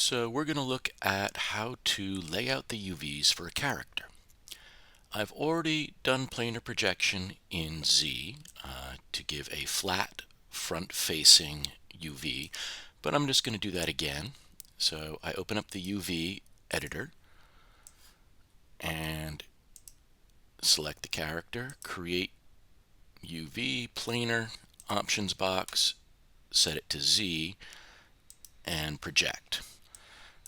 So we're going to look at how to lay out the UVs for a character. I've already done planar projection in Z to give a flat front-facing UV, but I'm just going to do that again. So I open up the UV editor and select the character, create UV, planar, options box, set it to Z, and project.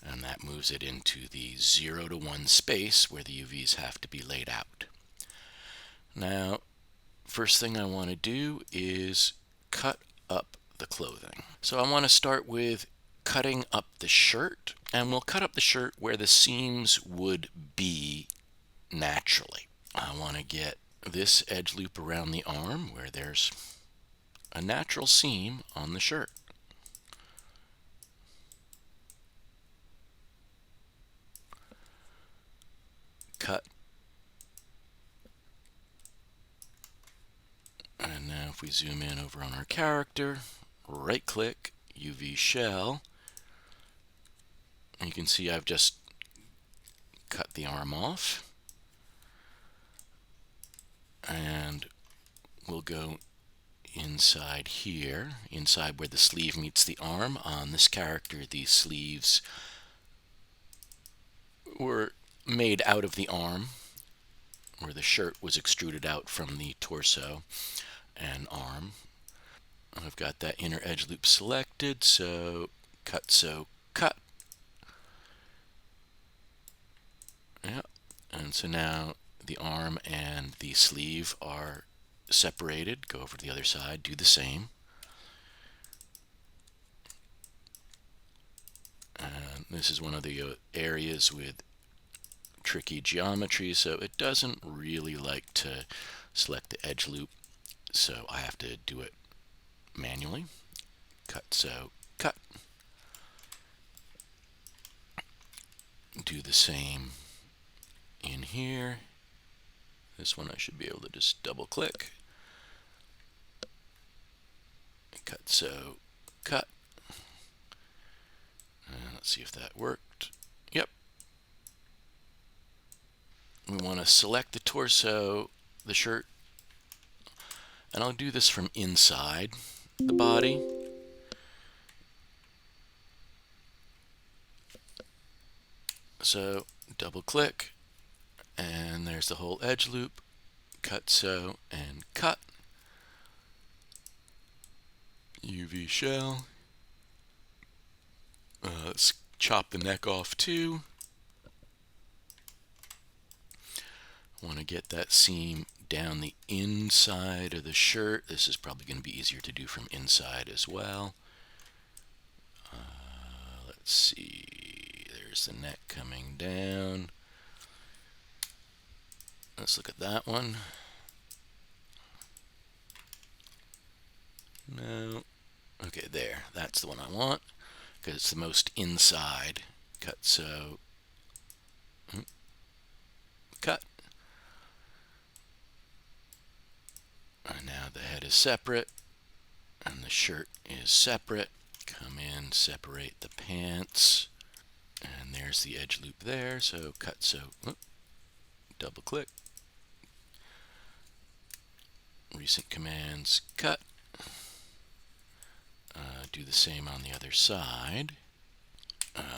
And that moves it into the 0 to 1 space where the UVs have to be laid out. Now, first thing I want to do is cut up the clothing. So I want to start with cutting up the shirt, and we'll cut up the shirt where the seams would be naturally. I want to get this edge loop around the arm where there's a natural seam on the shirt. Cut. And now if we zoom in over on our character, right click, UV shell, and you can see I've just cut the arm off. And we'll go inside here, inside where the sleeve meets the arm. On this character, these sleeves were made out of the arm, where the shirt was extruded out from the torso and arm. I've got that inner edge loop selected, so cut. Yeah, and so now the arm and the sleeve are separated. Go over to the other side, do the same. And this is one of the areas with tricky geometry, so it doesn't really like to select the edge loop, so I have to do it manually. Cut. Do the same in here. This one I should be able to just double click. Cut. Let's see if that worked. Yep. We want to select the torso, the shirt, and I'll do this from inside the body. So double click, and there's the whole edge loop. Cut. UV shell. Let's chop the neck off too. Want to get that seam down the inside of the shirt. This is probably going to be easier to do from inside as well. Let's see, there's the neck coming down. Let's look at that one. No. Okay, there. That's the one I want because it's the most inside. Cut. And now the head is separate and the shirt is separate. Come in, separate the pants, and there's the edge loop there. So double click. Recent commands, cut. Do the same on the other side.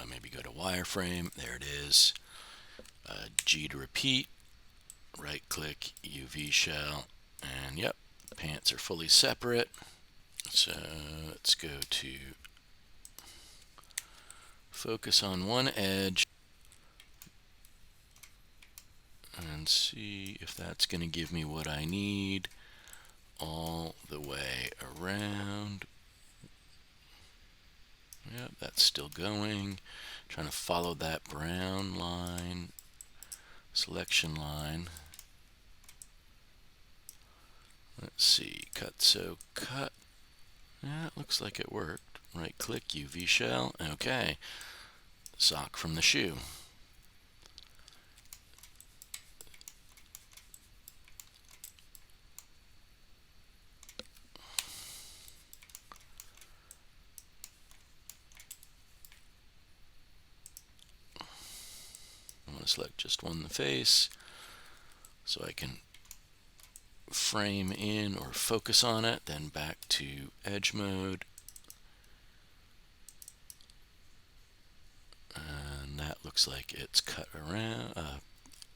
Maybe go to wireframe. There it is. G to repeat. Right click, UV shell, and yep, pants are fully separate. So let's go to focus on one edge and see if that's going to give me what I need all the way around. Yep, that's still going. Trying to follow that brown line, selection line. Let's see, cut. Yeah, it looks like it worked. Right click, UV shell. Okay. Sock from the shoe. select just one, the face, so I can frame in or focus on it, then back to edge mode. And that looks like it's cut around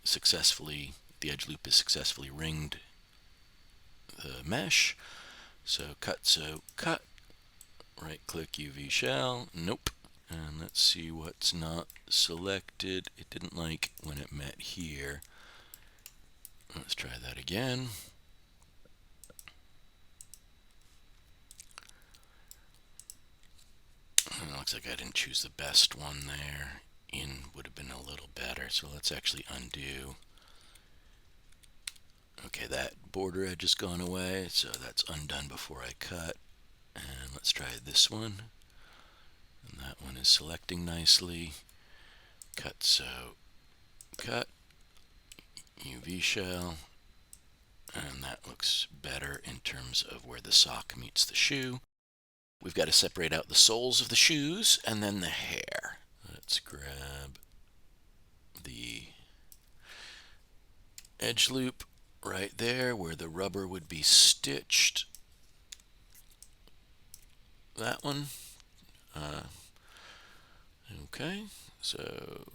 successfully. The edge loop is successfully ringed the mesh. So cut, right click UV shell, nope. And let's see what's not selected. It didn't like when it met here. Let's try that again. And it looks like I didn't choose the best one there. In would have been a little better, so let's actually undo. Okay, that border edge has gone away, so that's undone before I cut. And let's try this one. And that one is selecting nicely. Cut, UV shell, and that looks better in terms of where the sock meets the shoe. We've got to separate out the soles of the shoes and then the hair. Let's grab the edge loop right there where the rubber would be stitched. That one. Okay, so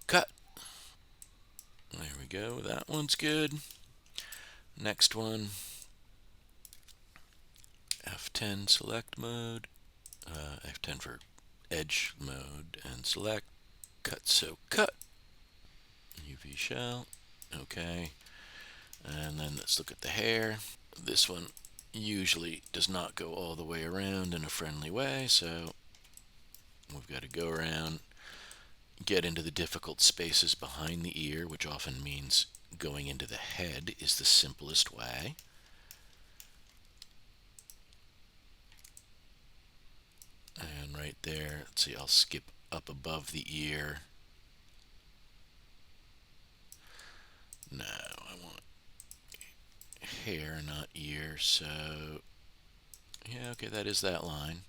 cut. There we go, that one's good. Next one, F10 select mode, F10 for edge mode, and select, cut, UV shell, okay. And then let's look at the hair. This one usually does not go all the way around in a friendly way, so we've got to go around, get into the difficult spaces behind the ear, which often means going into the head is the simplest way. And right there, let's see, I'll skip up above the ear. No, I want hair, not ear, so yeah, okay, that is that line.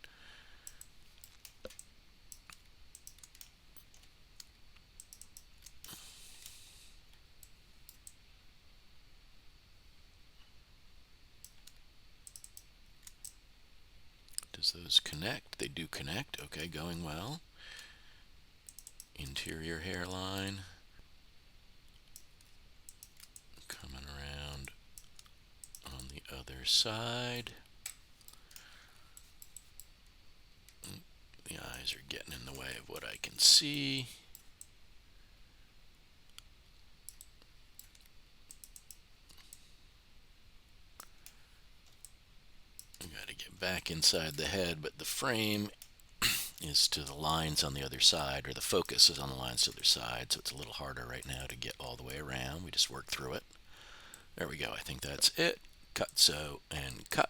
Does those connect? They do connect. Okay, going well. Interior hairline. Coming around on the other side. The eyes are getting in the way of what I can see. Got to get back inside the head, but the frame is to the lines on the other side, or the focus is on the lines to the other side, so it's a little harder right now to get all the way around. We just work through it. There we go. I think that's it. Cut, and cut.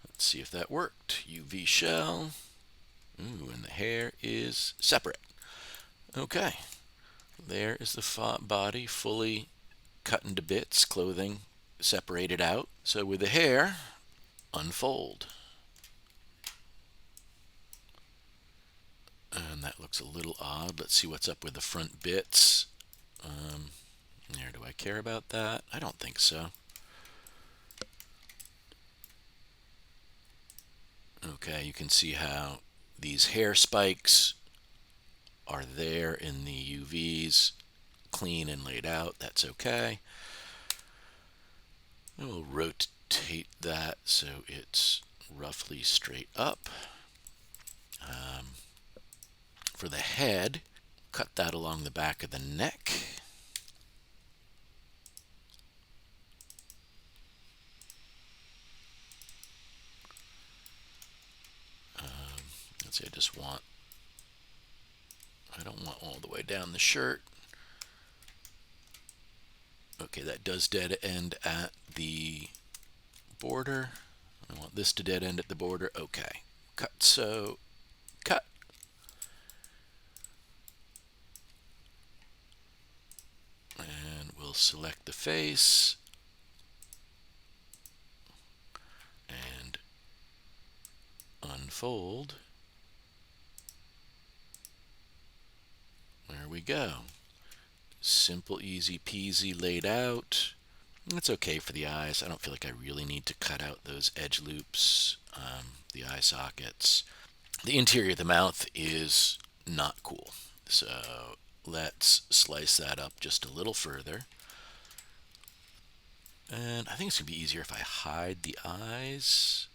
Let's see if that worked. UV shell. Ooh, and the hair is separate. Okay. There is the body fully cut into bits, clothing separated out. So with the hair, unfold. And that looks a little odd. Let's see what's up with the front bits. There, do I care about that? I don't think so. Okay, you can see how these hair spikes are there in the UVs, clean and laid out. That's okay. I will rotate that so it's roughly straight up. For the head, cut that along the back of the neck. Let's see, I don't want all the way down the shirt. Okay, that does dead end at the border. I want this to dead end at the border. Okay, cut. And we'll select the face and unfold. There we go. Simple, easy peasy laid out. It's okay for the eyes. I don't feel like I really need to cut out those edge loops, the eye sockets. The interior of the mouth is not cool. So let's slice that up just a little further. And I think it's going to be easier if I hide the eyes.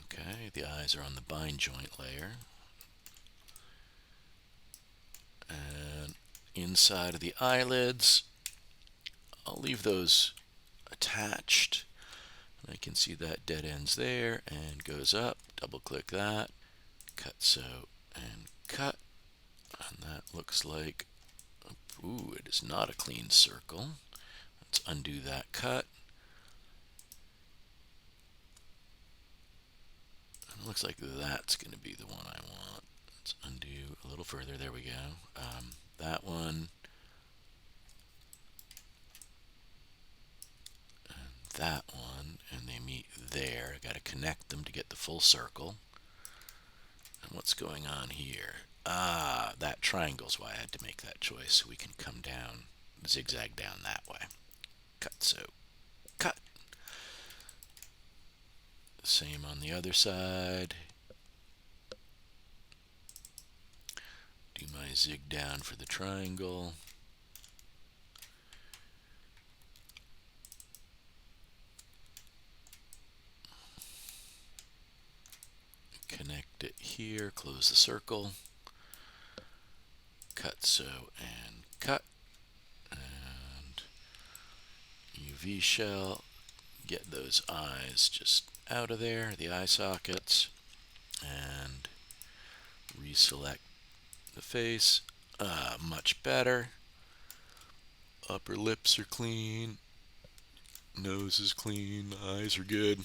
Okay, the eyes are on the bind joint layer. And inside of the eyelids, I'll leave those attached. I can see that dead ends there and goes up. Double click that. Cut, so, and cut. And that looks like, ooh, it is not a clean circle. Let's undo that cut. And it looks like that's going to be the one I want. Let's undo a little further. There we go. That one. And that one. And they meet there. I got to connect them to get the full circle. And what's going on here? Ah, that triangle's why I had to make that choice. So we can come down, zigzag down that way. Cut, so cut. Same on the other side. Do my zig down for the triangle. Connect it here, close the circle. Cut, so, and cut. And UV shell. Get those eyes just out of there, the eye sockets. And reselect the face. Much better. Upper lips are clean. Nose is clean. Eyes are good.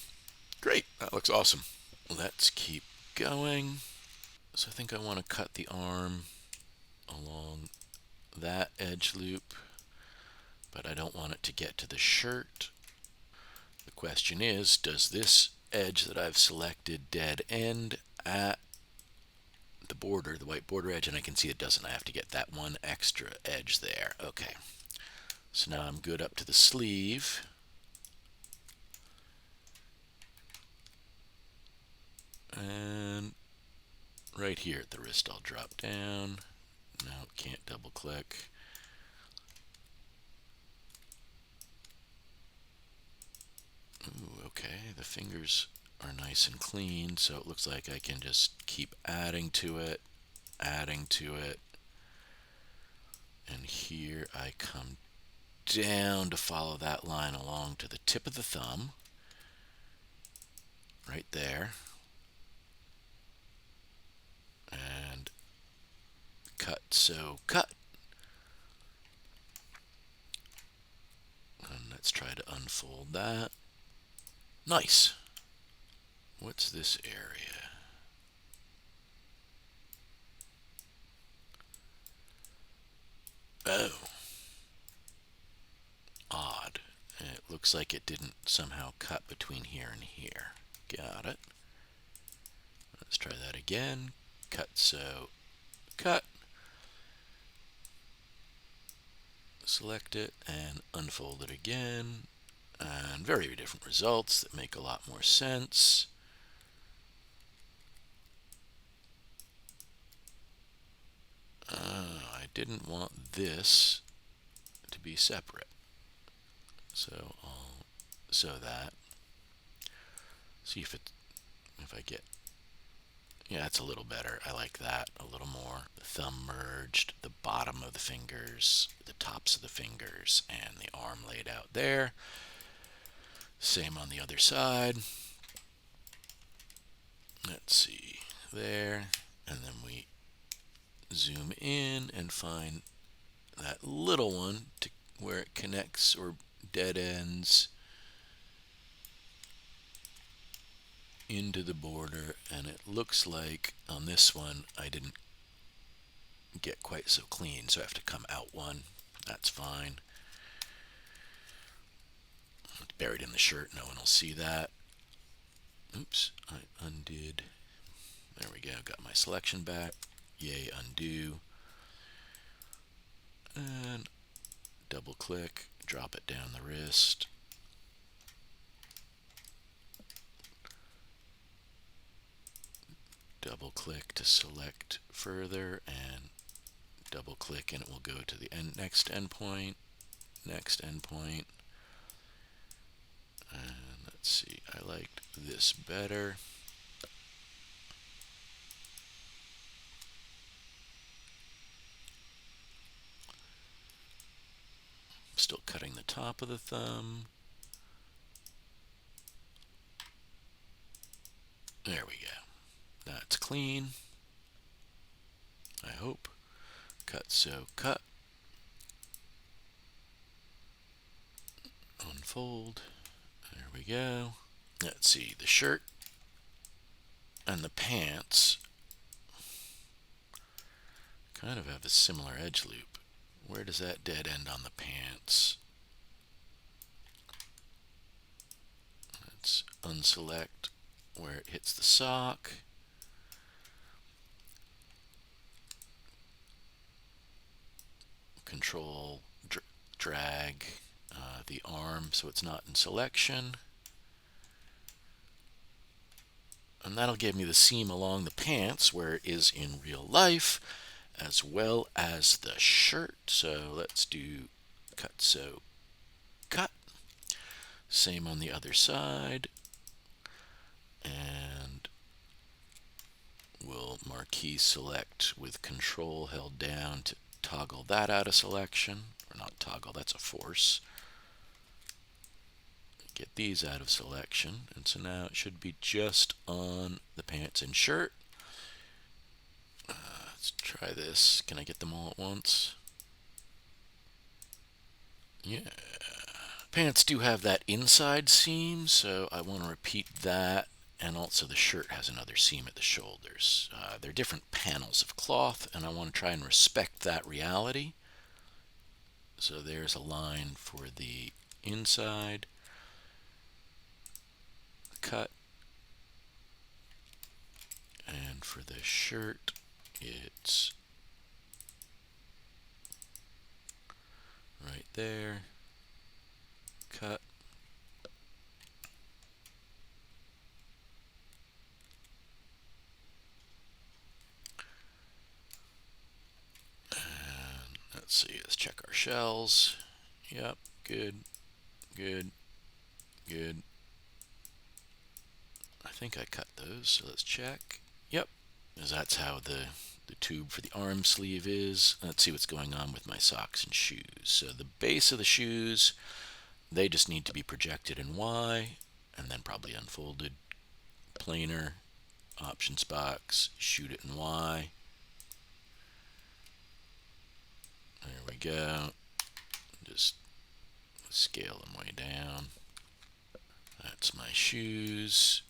Great, that looks awesome. Let's keep going. So I think I want to cut the arm along that edge loop, but I don't want it to get to the shirt. The question is, does this edge that I've selected dead end at the border, the white border edge? And I can see it doesn't. I have to get that one extra edge there. Okay, so now I'm good up to the sleeve. And right here at the wrist, I'll drop down. No, can't double click. Ooh, okay, the fingers are nice and clean, so it looks like I can just keep adding to it, adding to it. And here I come down to follow that line along to the tip of the thumb. Right there. And cut, so cut. And let's try to unfold that. Nice. What's this area? Oh. Odd. It looks like it didn't somehow cut between here and here. Got it. Let's try that again. Cut, so cut. Select it and unfold it again. And very different results that make a lot more sense. I didn't want this to be separate. So I'll sew that. See if I get, yeah, it's a little better. I like that a little more. The thumb merged, the bottom of the fingers, the tops of the fingers, and the arm laid out there. Same on the other side. Let's see, there, and then we zoom in and find that little one to where it connects or dead ends into the border, and it looks like on this one I didn't get quite so clean, so I have to come out one. That's fine. It's buried in the shirt, no one will see that. Oops, I undid. There we go, got my selection back. Yay, undo. And double click, drop it down the wrist. Double click to select further, and double click and it will go to the next endpoint, next endpoint. And let's see, I liked this better. Still cutting the top of the thumb. There we go. That's clean, I hope. Cut, so cut. Unfold. There we go. Let's see, the shirt and the pants kind of have a similar edge loop. Where does that dead end on the pants? Let's unselect where it hits the sock. Control drag the arm so it's not in selection. And that'll give me the seam along the pants where it is in real life, as well as the shirt. So let's do cut, so cut. Same on the other side. And we'll marquee select with control held down to toggle that out of selection. Or not toggle, that's a force. Get these out of selection. And so now it should be just on the pants and shirt. Let's try this. Can I get them all at once? Yeah. Pants do have that inside seam, so I want to repeat that. And also the shirt has another seam at the shoulders. They're different panels of cloth, and I want to try and respect that reality. So there's a line for the inside. Cut. And for the shirt, it's right there. Cut. And let's see, let's check our shells. Yep, good, good, good. I think I cut those, so let's check. Yep, because that's how the tube for the arm sleeve is. Let's see what's going on with my socks and shoes. So the base of the shoes, they just need to be projected in Y, and then probably unfolded. Planer, options box, shoot it in Y. There we go. Just scale them way down. That's my shoes,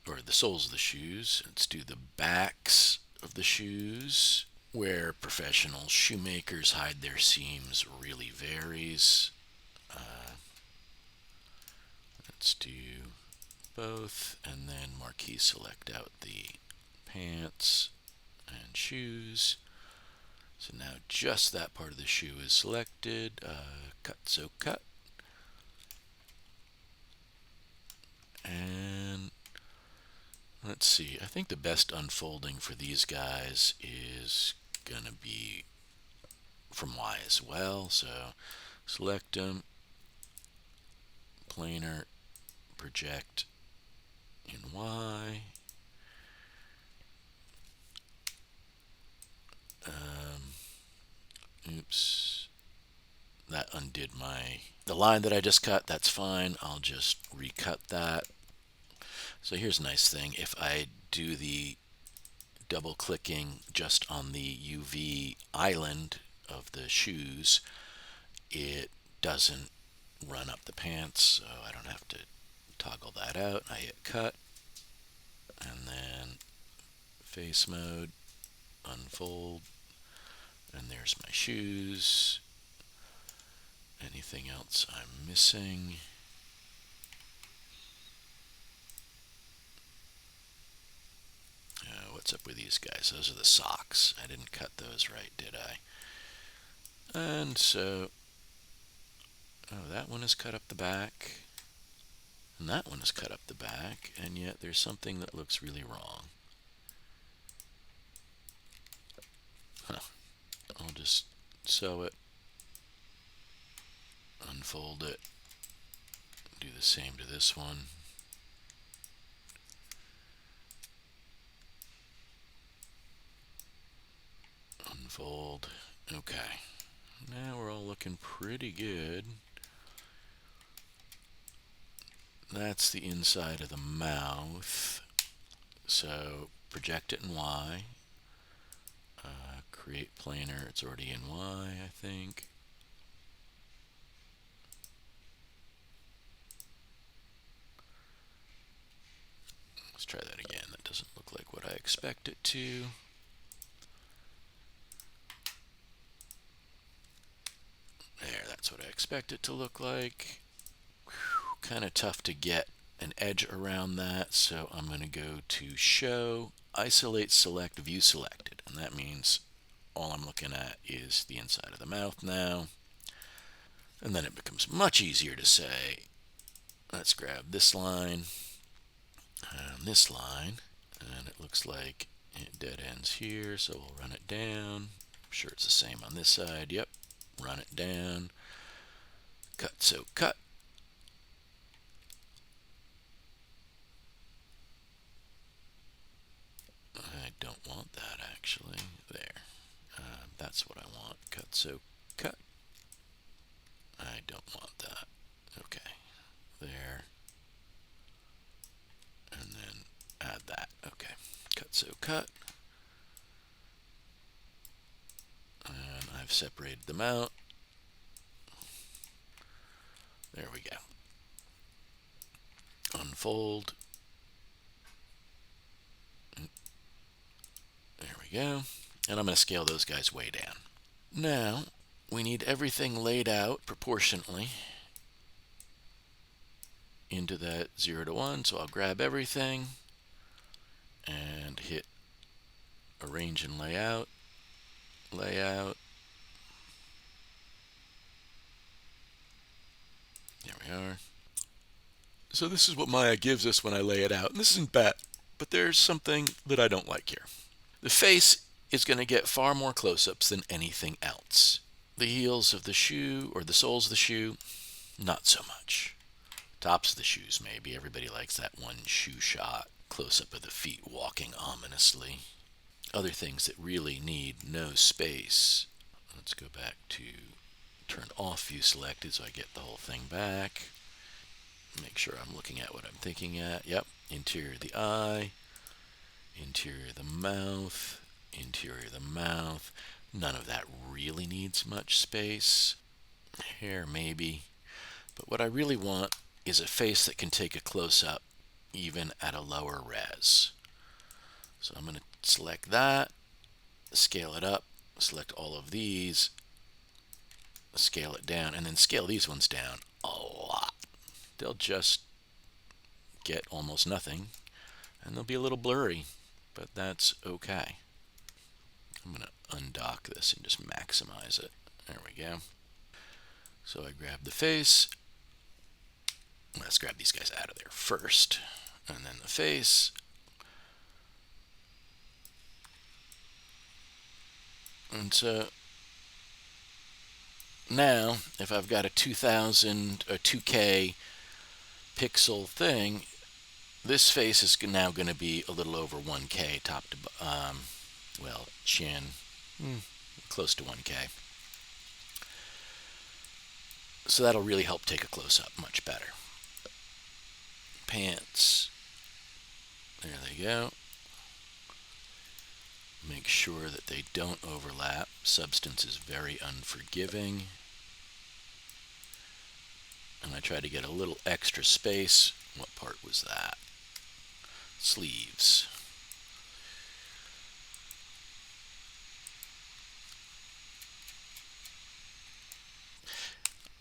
or the soles of the shoes. Let's do the backs of the shoes. Where professional shoemakers hide their seams really varies. Let's do both, and then marquee select out the pants and shoes. So now just that part of the shoe is selected. Cut, so cut. And let's see, I think the best unfolding for these guys is gonna be from Y as well. So select them, planar, project in Y. Oops, that undid the line that I just cut. That's fine, I'll just recut that. So here's a nice thing. If I do the double clicking just on the UV island of the shoes, it doesn't run up the pants, so I don't have to toggle that out. I hit cut, and then face mode, unfold, and there's my shoes. Anything else I'm missing? what's up with these guys? Those are the socks. I didn't cut those right, did I? And so, oh, that one is cut up the back, and that one is cut up the back, and yet there's something that looks really wrong. Huh. I'll just sew it, unfold it, do the same to this one. Unfold. Okay. Now we're all looking pretty good. That's the inside of the mouth. So project it in Y. Create planar. It's already in Y, I think. Let's try that again. That doesn't look like what I expect it to. There, that's what I expect it to look like. Kind of tough to get an edge around that, so I'm going to go to Show, Isolate, Select, View Selected, and that means all I'm looking at is the inside of the mouth now. And then it becomes much easier to say, let's grab this line and this line, and it looks like it dead ends here, so we'll run it down. I'm sure it's the same on this side. Yep, run it down. Cut, so cut. I don't want that actually. There. That's what I want. Cut, so cut. I don't want that. Okay. There. And then add that. Okay. Cut, so cut. And I've separated them out. There we go. Unfold. There we go. And I'm going to scale those guys way down. Now, we need everything laid out proportionately into that 0 to 1. So I'll grab everything and hit Arrange and Layout. Layout. There we are. So this is what Maya gives us when I lay it out. And this isn't bad, but there's something that I don't like here. The face is going to get far more close-ups than anything else. The heels of the shoe, or the soles of the shoe, not so much. Tops of the shoes, maybe. Everybody likes that one shoe shot. Close-up of the feet walking ominously. Other things that really need no space. Let's go back to turn off view selected so I get the whole thing back. Make sure I'm looking at what I'm thinking at. Yep, interior of the eye, interior of the mouth, interior of the mouth. None of that really needs much space. Hair maybe. But what I really want is a face that can take a close-up even at a lower res. So I'm going to select that, scale it up, select all of these, scale it down, and then scale these ones down a lot. They'll just get almost nothing, and they'll be a little blurry, but that's okay. I'm going to undock this and just maximize it. There we go. So I grab the face. Let's grab these guys out of there first, and then the face. And so now, if I've got a 2000 or 2K pixel thing, this face is now going to be a little over 1K top to well, chin, close to 1K. So that'll really help take a close-up much better. Pants. There they go. Make sure that they don't overlap. Substance is very unforgiving. And I try to get a little extra space. What part was that? Sleeves.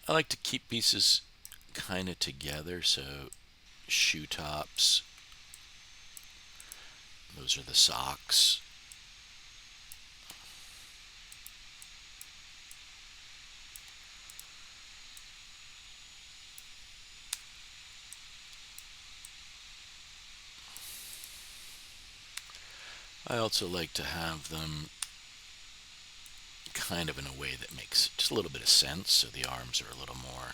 I like to keep pieces kind of together, so shoe tops, Those are the socks. I also like to have them kind of in a way that makes just a little bit of sense, so the arms are a little more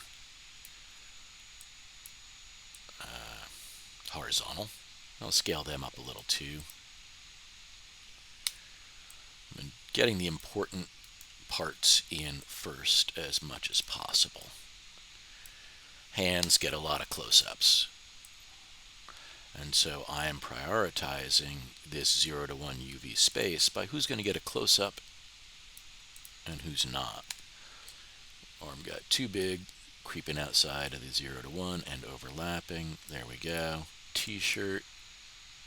horizontal. I'll scale them up a little too. I'm getting the important parts in first as much as possible. Hands get a lot of close-ups. And so I am prioritizing this 0 to 1 UV space by who's going to get a close-up and who's not. Arm got too big, creeping outside of the 0 to 1 and overlapping. There we go. T-shirt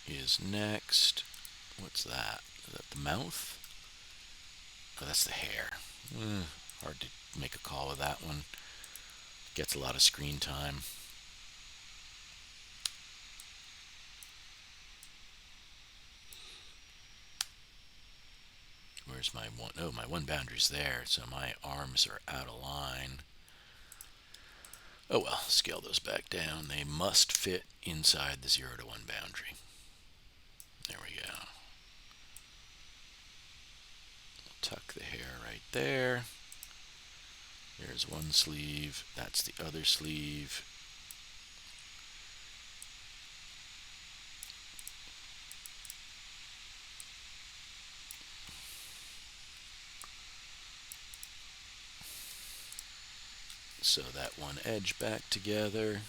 is next. What's that? Is that the mouth? Oh, that's the hair. Hard to make a call with that one. Gets a lot of screen time. Where's my one? Oh, my one boundary's there, so my arms are out of line. Oh well, scale those back down. They must fit inside the 0 to 1 boundary. There we go. Tuck the hair right there. There's one sleeve. That's the other sleeve. Sew that one edge back together.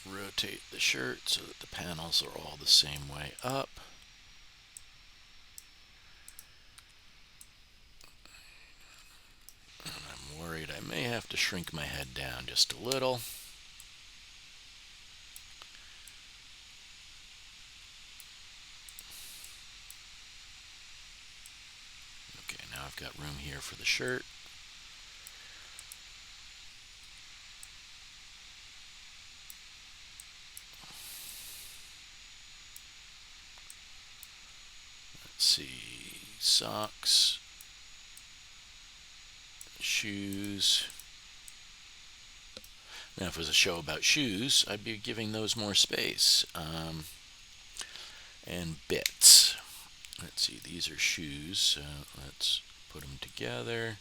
Rotate the shirt so that the panels are all the same way up. And I'm worried I may have to shrink my head down just a little. Okay, now I've got room here for the shirt. Let's see, socks, shoes. Now if it was a show about shoes, I'd be giving those more space. And bits. Let's see, these are shoes, so let's put them together.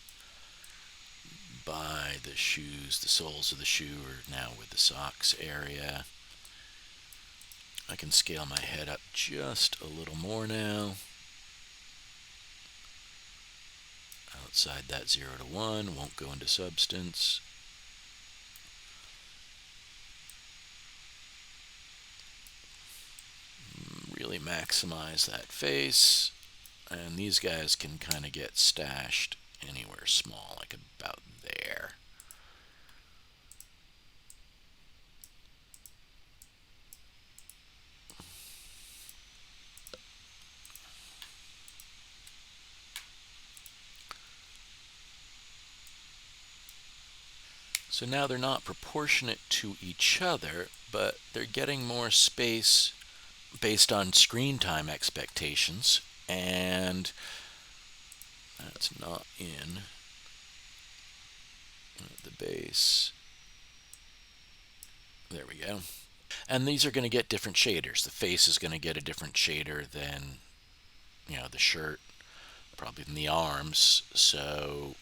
By the shoes, the soles of the shoe are now with the socks area. I can scale my head up just a little more now. Outside that 0 to 1, won't go into substance. Really maximize that face. And these guys can kind of get stashed anywhere small, like about there. So now they're not proportionate to each other, but they're getting more space based on screen time expectations, and that's not in the base. There we go. And these are going to get different shaders. The face is going to get a different shader than, the shirt, probably than the arms. So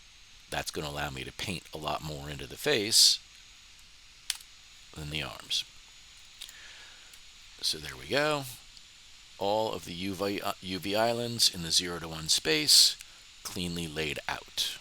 that's going to allow me to paint a lot more into the face than the arms. So there we go. All of the UV islands in the 0 to 1 space cleanly laid out.